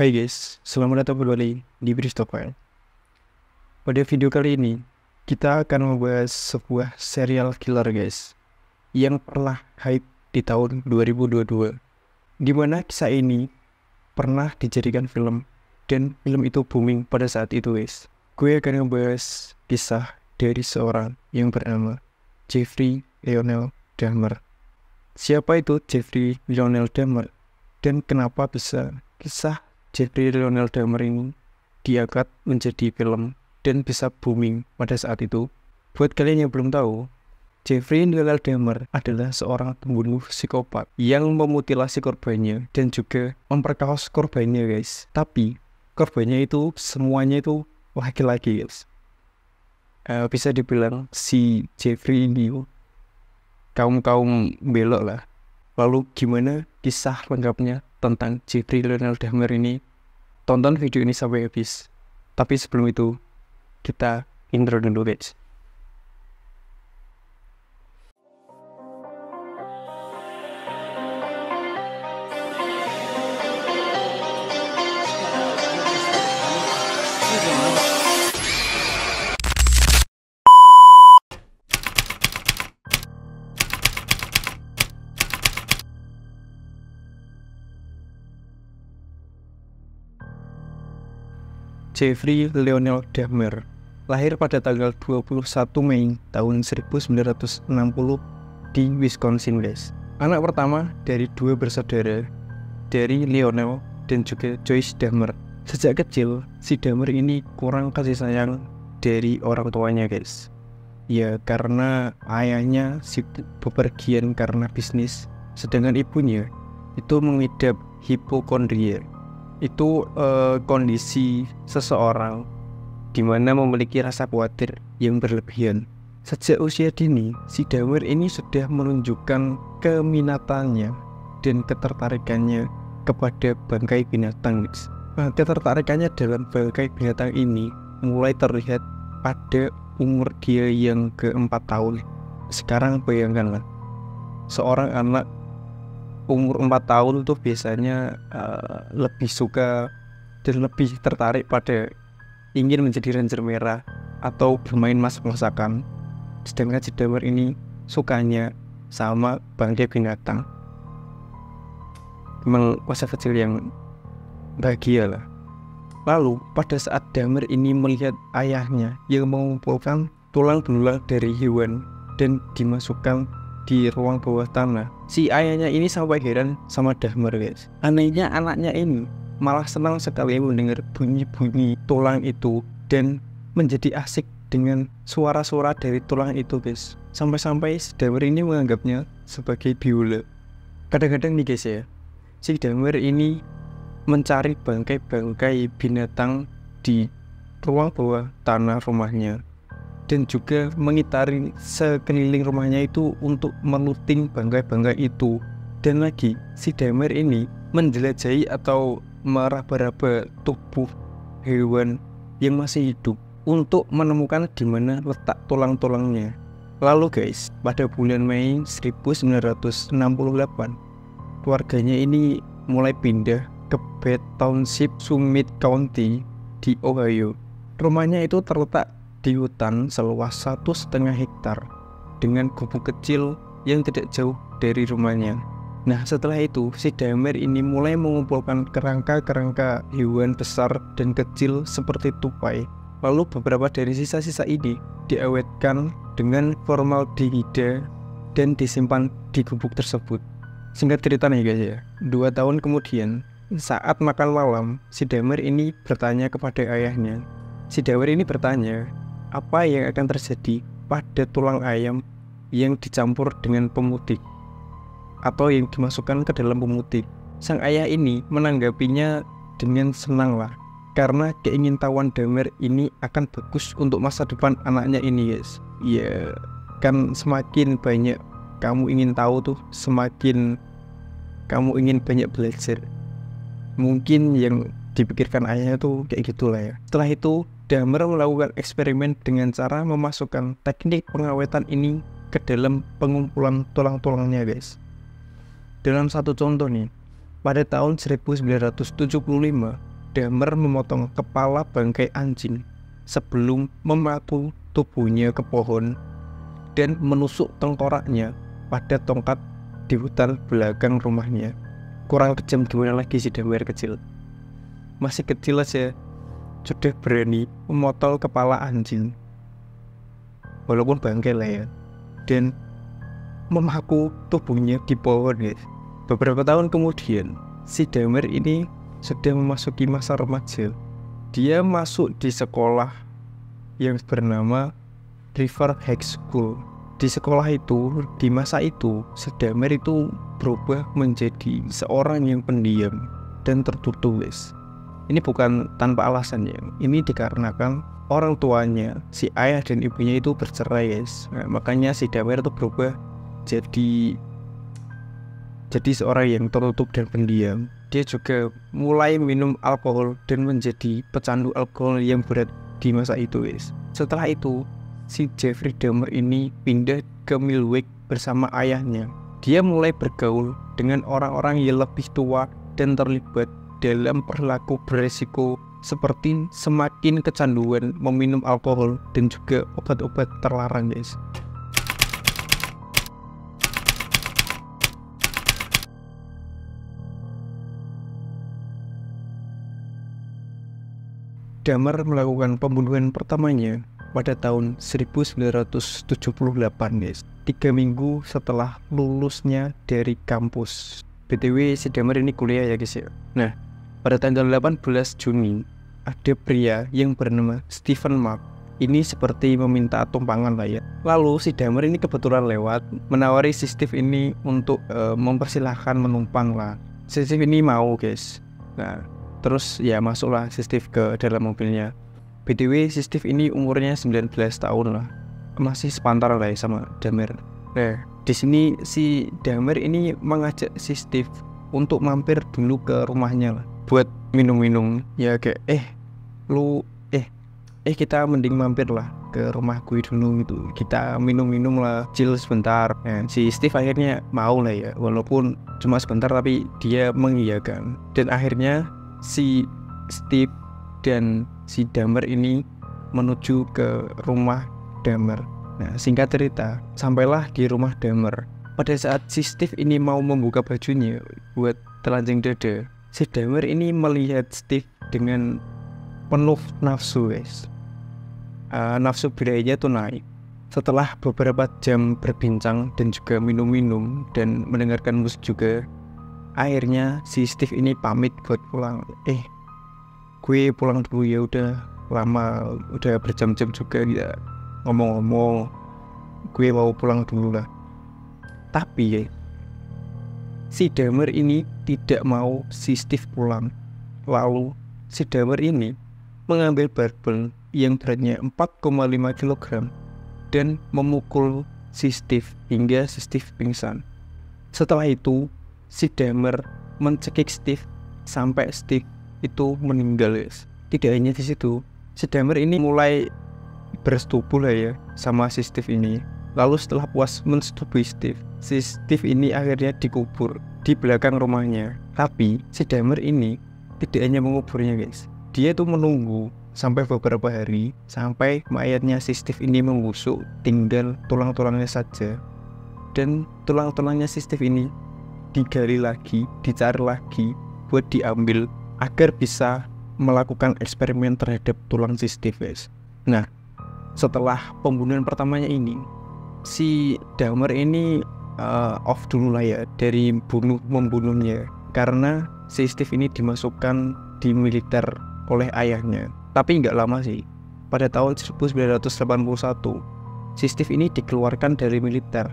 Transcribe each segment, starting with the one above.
Hai guys, selamat datang kembali di Bristofile. Pada video kali ini, kita akan membahas sebuah serial killer guys, yang pernah hype di tahun 2022. Dimana kisah ini pernah dijadikan film, dan film itu booming pada saat itu guys. Gue akan membahas kisah dari seorang yang bernama Jeffrey Lionel Dahmer. Siapa itu Jeffrey Lionel Dahmer? Dan kenapa bisa kisah Jeffrey Lionel Dahmer ini diangkat menjadi film dan bisa booming pada saat itu? Buat kalian yang belum tahu, Jeffrey Lionel Dahmer adalah seorang pembunuh psikopat yang memutilasi korbannya dan juga memperkaos korbannya guys. Tapi korbannya itu semuanya itu laki-laki guys. Bisa dibilang si Jeffrey ini kaum belok lah. Lalu gimana kisah lengkapnya tentang Jeffrey Lionel Dahmer ini? Tonton video ini sampai habis. Tapi sebelum itu, kita intro dulu guys. Jeffrey Lionel Dahmer lahir pada tanggal 21 Mei tahun 1960 di Wisconsin guys. Anak pertama dari dua bersaudara, dari Lionel dan juga Joyce Dahmer. Sejak kecil, si Dahmer ini kurang kasih sayang dari orang tuanya guys. Ya karena ayahnya bepergian karena bisnis, sedangkan ibunya itu mengidap hipokondria. Itu kondisi seseorang di mana memiliki rasa khawatir yang berlebihan. Sejak usia dini, si Dahmer ini sudah menunjukkan keminatannya dan ketertarikannya kepada bangkai binatang. Ketertarikannya dalam bangkai binatang ini mulai terlihat pada umur dia yang ke-4 tahun. Sekarang bayangkanlah, seorang anak umur 4 tahun itu biasanya lebih suka dan lebih tertarik pada ingin menjadi ranger merah atau bermain masak-masakan. Sedangkan si Dahmer ini sukanya sama bangkai binatang. Memang masa kecil yang bahagia lah. Lalu pada saat Dahmer ini melihat ayahnya yang mengumpulkan tulang belulang dari hewan dan dimasukkan di ruang bawah tanah, si ayahnya ini sampai heran sama Dahmer guys. Anehnya anaknya ini malah senang sekali mendengar bunyi-bunyi tulang itu dan menjadi asik dengan suara-suara dari tulang itu guys. Sampai-sampai si Dahmer ini menganggapnya sebagai biola. Kadang-kadang nih guys ya, si Dahmer ini mencari bangkai-bangkai binatang di ruang bawah tanah rumahnya dan juga mengitari sekeliling rumahnya itu untuk meluting bangkai-bangkai itu. Dan lagi si Dahmer ini menjelajahi atau meraba-raba tubuh hewan yang masih hidup untuk menemukan di mana letak tulang-tulangnya. Lalu guys, pada bulan Mei 1968, keluarganya ini mulai pindah ke Bath Township, Summit County di Ohio. Rumahnya itu terletak di hutan seluas 1,5 hektar dengan gubuk kecil yang tidak jauh dari rumahnya. Nah setelah itu si Dahmer ini mulai mengumpulkan kerangka-kerangka hewan besar dan kecil seperti tupai. Lalu beberapa dari sisa-sisa ini diawetkan dengan formaldehida dan disimpan di gubuk tersebut. Singkat cerita nih guys ya, 2 tahun kemudian saat makan malam, si Dahmer ini bertanya kepada ayahnya. Si Dahmer ini bertanya apa yang akan terjadi pada tulang ayam yang dicampur dengan pemutik atau yang dimasukkan ke dalam pemutik. Sang ayah ini menanggapinya dengan senang lah, karena keingintahuan Dahmer ini akan bagus untuk masa depan anaknya ini guys. Ya kan semakin banyak kamu ingin tahu tuh, semakin kamu ingin banyak belajar. Mungkin yang dipikirkan ayahnya tuh kayak gitulah ya. Setelah itu Dahmer melakukan eksperimen dengan cara memasukkan teknik pengawetan ini ke dalam pengumpulan tulang-tulangnya guys. Dalam satu contoh nih, pada tahun 1975 Dahmer memotong kepala bangkai anjing sebelum memaku tubuhnya ke pohon dan menusuk tengkoraknya pada tongkat di hutan belakang rumahnya. Kurang kejam gimana lagi si Dahmer kecil. Masih kecil aja sudah berani memotong kepala anjing, walaupun bangkai lah ya, dan memaku tubuhnya di pohon guys. Beberapa tahun kemudian si Dahmer ini sudah memasuki masa remaja. Dia masuk di sekolah yang bernama River High School. Di sekolah itu, di masa itu, si Dahmer itu berubah menjadi seorang yang pendiam dan tertutup guys. Ini bukan tanpa alasan ya. Ini dikarenakan orang tuanya, si ayah dan ibunya itu bercerai guys. Nah, makanya si Dahmer itu berubah jadi seorang yang tertutup dan pendiam. Dia juga mulai minum alkohol dan menjadi pecandu alkohol yang berat di masa itu guys. Setelah itu si Jeffrey Dahmer ini pindah ke Milwaukee bersama ayahnya. Dia mulai bergaul dengan orang-orang yang lebih tua dan terlibat dalam perilaku beresiko seperti semakin kecanduan meminum alkohol dan juga obat-obat terlarang guys. Dahmer melakukan pembunuhan pertamanya pada tahun 1978 guys, 3 minggu setelah lulusnya dari kampus. BTW si Dahmer ini kuliah ya guys ya. Nah, pada tanggal 18 Juni ada pria yang bernama Stephen Mark. Ini seperti meminta tumpangan lah ya. Lalu si Dahmer ini kebetulan lewat, menawari si Steve ini untuk mempersilahkan menumpang lah. Si Steve ini mau guys. Nah, terus ya masuklah si Steve ke dalam mobilnya. BTW si Steve ini umurnya 19 tahun lah, masih sepantar lah ya sama Dahmer. Nah, di sini si Dahmer ini mengajak si Steve untuk mampir dulu ke rumahnya lah, buat minum-minum. Ya kayak kita mending mampir lah ke rumah gue dulu gitu. Kita minum-minum lah, chill sebentar. Nah, si Steve akhirnya mau lah ya, walaupun cuma sebentar tapi dia mengiyakan. Dan akhirnya si Steve dan si Dahmer ini menuju ke rumah Dahmer. Nah, singkat cerita, sampailah di rumah Dahmer. Pada saat si Steve ini mau membuka bajunya buat telanjang dada, si Dahmer ini melihat Steve dengan penuh nafsu guys. Nafsu birahinya tuh naik. Setelah beberapa jam berbincang dan juga minum-minum dan mendengarkan musik juga, akhirnya si Steve ini pamit buat pulang. Gue pulang dulu ya, udah lama, udah berjam-jam juga ya ngomong-ngomong, gue mau pulang dulu lah. Tapi si Dahmer ini tidak mau si Steve pulang. Lalu si Dahmer ini mengambil barbel yang beratnya 4,5 kg dan memukul si Steve hingga si Steve pingsan. Setelah itu si Dahmer mencekik Steve sampai Steve itu meninggal guys. Tidak hanya di situ, si Dahmer ini mulai bersetubuh lah ya sama si Steve ini. Lalu setelah puas mensetubuhi Steve, si Steve ini akhirnya dikubur di belakang rumahnya. Tapi si Dahmer ini tidak hanya menguburnya guys, dia tuh menunggu sampai beberapa hari sampai mayatnya si Steve ini membusuk, tinggal tulang-tulangnya saja. Dan tulang-tulangnya si Steve ini digali lagi, dicari lagi buat diambil agar bisa melakukan eksperimen terhadap tulang si Steve guys. Nah, setelah pembunuhan pertamanya ini, si Dahmer ini off dulu lah ya dari membunuhnya, karena si Steve ini dimasukkan di militer oleh ayahnya. Tapi nggak lama sih, pada tahun 1981 si Steve ini dikeluarkan dari militer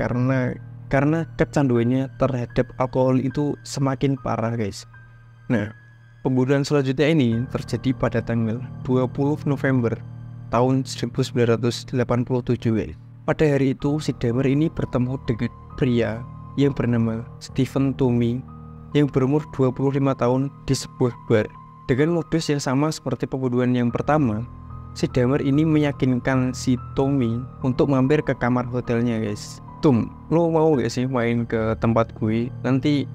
karena kecanduannya terhadap alkohol itu semakin parah guys. Nah, pembunuhan selanjutnya ini terjadi pada tanggal 20 November tahun 1987 guys. Pada hari itu si Dahmer ini bertemu dengan pria yang bernama Stephen Toomey yang berumur 25 tahun di sebuah bar. Dengan modus yang sama seperti pembunuhan yang pertama, si Dahmer ini meyakinkan si Toomey untuk mampir ke kamar hotelnya guys. lo mau gak sih main ke tempat gue? Nanti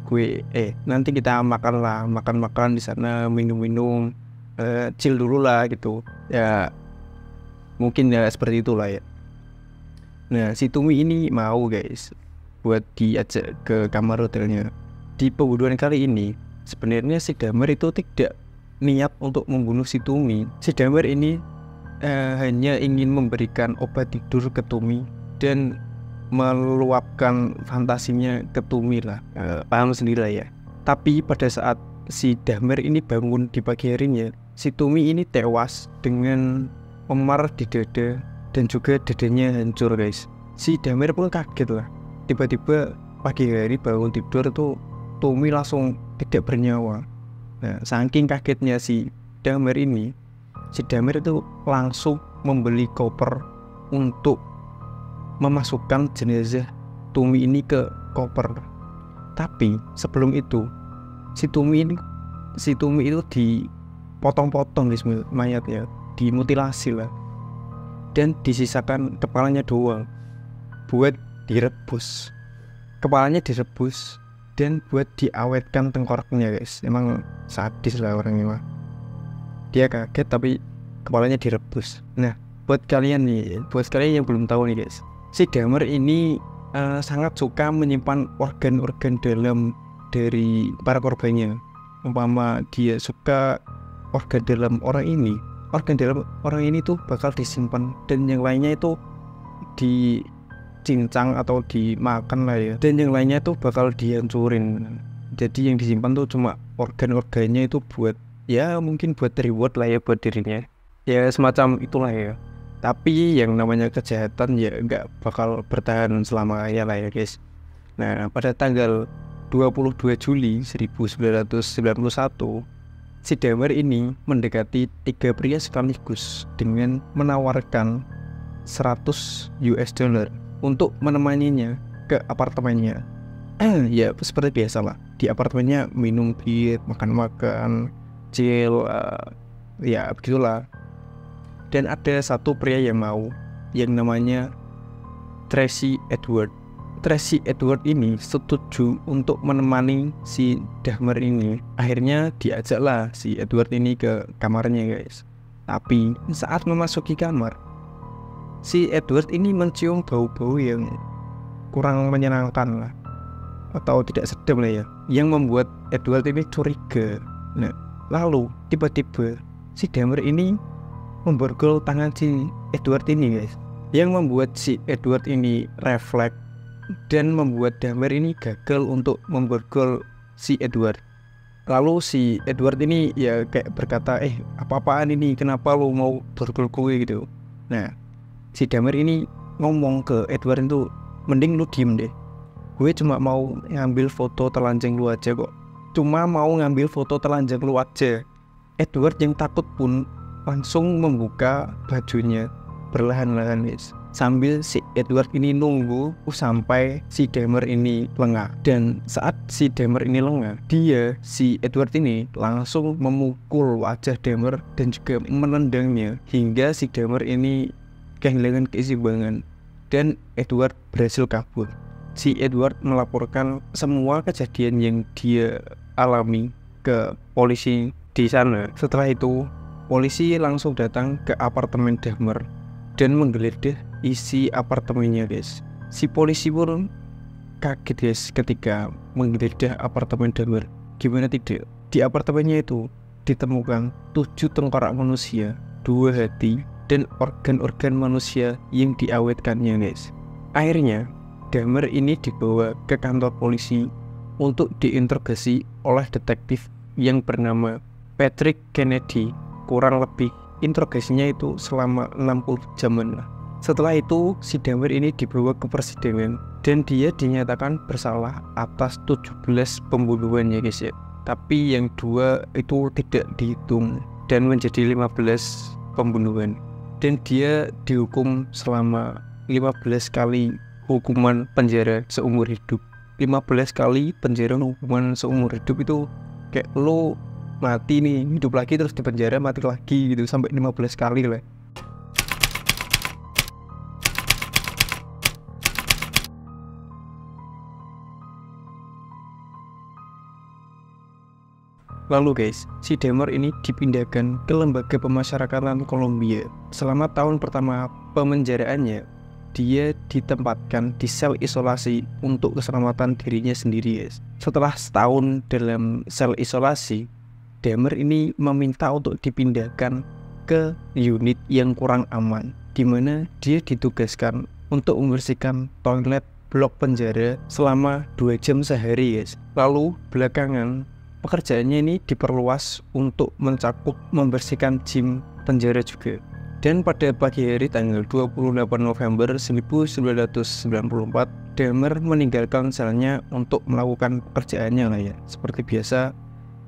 kita makan di sana, minum-minum, chill dulu lah gitu. Ya mungkin ya seperti itulah ya. Nah, si Tumi ini mau guys buat diajak ke kamar hotelnya. Di pembunuhan kali ini sebenarnya si Damar itu tidak niat untuk membunuh si Tumi. Si Damar ini hanya ingin memberikan obat tidur ke Tumi dan meluapkan fantasinya ke Tumi lah. Paham sendiri lah ya. Tapi pada saat si Damar ini bangun di pagi harinya, si Tumi ini tewas dengan memar di dada dan juga dadanya hancur guys. Si Damar pun kaget lah. Tiba-tiba pagi hari bangun tidur tuh Tumi langsung tidak bernyawa. Nah, saking kagetnya si Damar ini, si Damar itu langsung membeli koper untuk memasukkan jenazah Tumi ini ke koper. Tapi sebelum itu si Tumi itu dipotong-potong guys mayatnya, dimutilasi lah, dan disisakan kepalanya doang buat direbus. Kepalanya direbus dan buat diawetkan tengkoraknya guys. Emang sadis lah orangnya mah. Dia kaget tapi kepalanya direbus. Nah, buat kalian yang belum tahu nih guys, si Damar ini sangat suka menyimpan organ-organ dalam dari para korbannya. Umpama dia suka organ dalam orang ini tuh bakal disimpan, dan yang lainnya itu dicincang atau dimakan lah ya, dan yang lainnya tuh bakal dihancurin. Jadi yang disimpan tuh cuma organ-organnya itu buat ya mungkin buat reward lah ya buat dirinya, ya semacam itulah ya. Tapi yang namanya kejahatan ya nggak bakal bertahan selamanya lah ya guys. Nah, pada tanggal 22 Juli 1991 si Damar ini mendekati 3 pria sekaligus dengan menawarkan $100 untuk menemaninya ke apartemennya. Ya seperti biasa lah, di apartemennya minum bir, makan-makan, chill, ya begitulah. Dan ada satu pria yang mau, yang namanya Tracy Edward. Tracy Edward ini setuju untuk menemani si Damar ini. Akhirnya diajaklah si Edward ini ke kamarnya guys. Tapi saat memasuki kamar, si Edward ini mencium bau-bau yang kurang menyenangkan lah, atau tidak sedap lah ya, yang membuat Edward ini curiga. Nah, lalu tiba-tiba si Damar ini memborgol tangan si Edward ini guys, yang membuat si Edward ini refleks dan membuat Damar ini gagal untuk memborgol si Edward. Lalu si Edward ini ya kayak berkata, apa-apaan ini, kenapa lo mau borgol gue gitu. Nah, si Damar ini ngomong ke Edward itu, mending lu diem deh, gue cuma mau ngambil foto telanjang lu aja kok, Edward yang takut pun langsung membuka bajunya perlahan-lahan guys, sambil si Edward ini nunggu sampai si Damar ini lengah. Dan saat si Damar ini lengah, si Edward ini langsung memukul wajah Damar dan juga menendangnya hingga si Damar ini kehilangan keseimbangan dan Edward berhasil kabur. Si Edward melaporkan semua kejadian yang dia alami ke polisi di sana. Setelah itu polisi langsung datang ke apartemen Damar dan menggeledah isi apartemennya guys. Si polisi pun kaget guys ketika menggeledah apartemen Damar. Gimana tidak, di apartemennya itu ditemukan 7 tengkorak manusia, 2 hati, dan organ-organ manusia yang diawetkannya guys. Akhirnya Damar ini dibawa ke kantor polisi untuk diinterogasi oleh detektif yang bernama Patrick Kennedy. Kurang lebih interogasinya itu selama 60 jaman lah. Setelah itu si Damar ini dibawa ke persidangan dan dia dinyatakan bersalah atas 17 pembunuhannya guys ya. Tapi yang 2 itu tidak dihitung dan menjadi 15 pembunuhan. Dan dia dihukum selama 15 kali hukuman penjara seumur hidup. 15 kali penjara hukuman seumur hidup itu kayak lo mati nih, hidup lagi terus di penjara, mati lagi gitu sampai 15 kali lah. Lalu guys, si Dahmer ini dipindahkan ke lembaga pemasyarakatan Kolombia. Selama tahun pertama pemenjaraannya, dia ditempatkan di sel isolasi untuk keselamatan dirinya sendiri guys. Setelah setahun dalam sel isolasi, Dahmer ini meminta untuk dipindahkan ke unit yang kurang aman, di mana dia ditugaskan untuk membersihkan toilet blok penjara selama 2 jam sehari guys. Lalu belakangan pekerjaannya ini diperluas untuk mencakup membersihkan gym penjara juga. Dan pada pagi hari tanggal 28 November 1994, Dahmer meninggalkan selnya untuk melakukan pekerjaannya lah ya. Seperti biasa,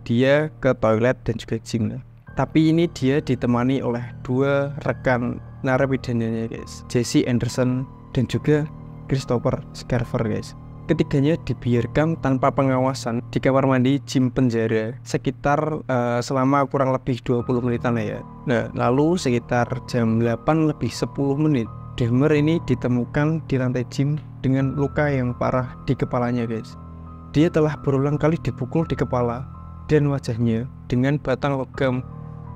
dia ke toilet dan juga gym lah. Tapi ini dia ditemani oleh 2 rekan narapidananya guys, Jesse Anderson dan juga Christopher Scarver guys. Ketiganya dibiarkan tanpa pengawasan di kamar mandi gym penjara sekitar selama kurang lebih 20 menitan ya. Nah, lalu sekitar jam 8 lebih 10 menit, Dahmer ini ditemukan di lantai gym dengan luka yang parah di kepalanya guys. Dia telah berulang kali dipukul di kepala dan wajahnya dengan batang logam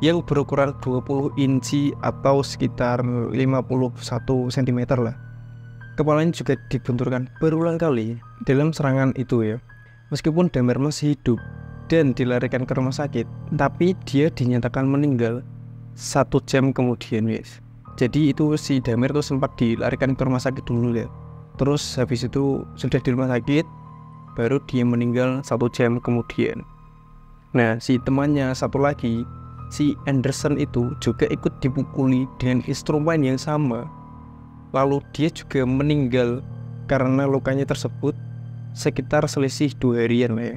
yang berukuran 20 inci atau sekitar 51 cm lah. Kepalanya juga dibenturkan berulang kali dalam serangan itu ya. Meskipun Dahmer masih hidup dan dilarikan ke rumah sakit, tapi dia dinyatakan meninggal 1 jam kemudian guys. Jadi itu si Dahmer itu sempat dilarikan ke rumah sakit dulu ya. Terus habis itu sudah di rumah sakit, baru dia meninggal 1 jam kemudian. Nah, si temannya satu lagi, si Anderson itu juga ikut dipukuli dengan instrumen yang sama. Lalu dia juga meninggal karena lukanya tersebut sekitar selisih 2 harian lah ya.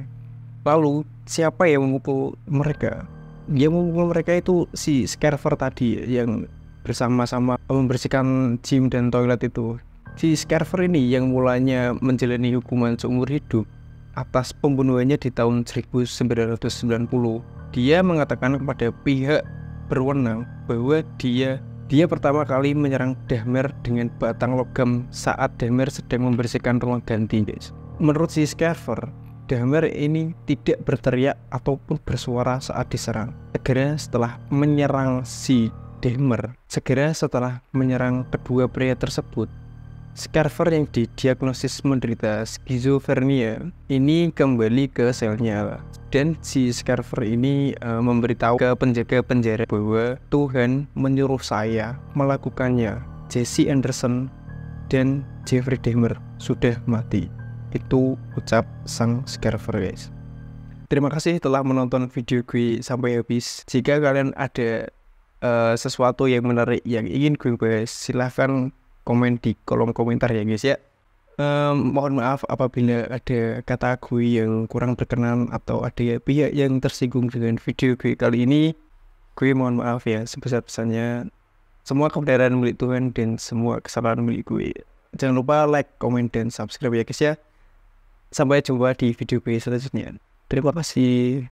Lalu siapa yang memukul mereka? Yang memukul mereka itu si Scarver tadi yang bersama-sama membersihkan gym dan toilet itu. Si Scarver ini yang mulanya menjalani hukuman seumur hidup atas pembunuhannya di tahun 1990. Dia mengatakan kepada pihak berwenang bahwa dia pertama kali menyerang Dahmer dengan batang logam saat Dahmer sedang membersihkan ruang ganti guys. Menurut si Scarver, Dahmer ini tidak berteriak ataupun bersuara saat diserang. Segera setelah menyerang kedua pria tersebut, Scarver yang didiagnosis menderita skizofrenia ini kembali ke selnya. Dan si Scarver ini memberitahu ke penjaga penjara bahwa Tuhan menyuruh saya melakukannya. Jesse Anderson dan Jeffrey Dahmer sudah mati. Itu ucap sang Scarver guys. Terima kasih telah menonton video gue sampai habis. Jika kalian ada sesuatu yang menarik yang ingin gue bahas, silahkan komen di kolom komentar ya guys ya. Mohon maaf apabila ada kata gue yang kurang berkenan atau ada pihak yang tersinggung dengan video gue kali ini. Gue mohon maaf ya sebesar-besarnya. Semua kebenaran milik Tuhan dan semua kesalahan milik gue. Jangan lupa like, komen, dan subscribe ya guys ya. Sampai jumpa di video gue selanjutnya. Terima kasih.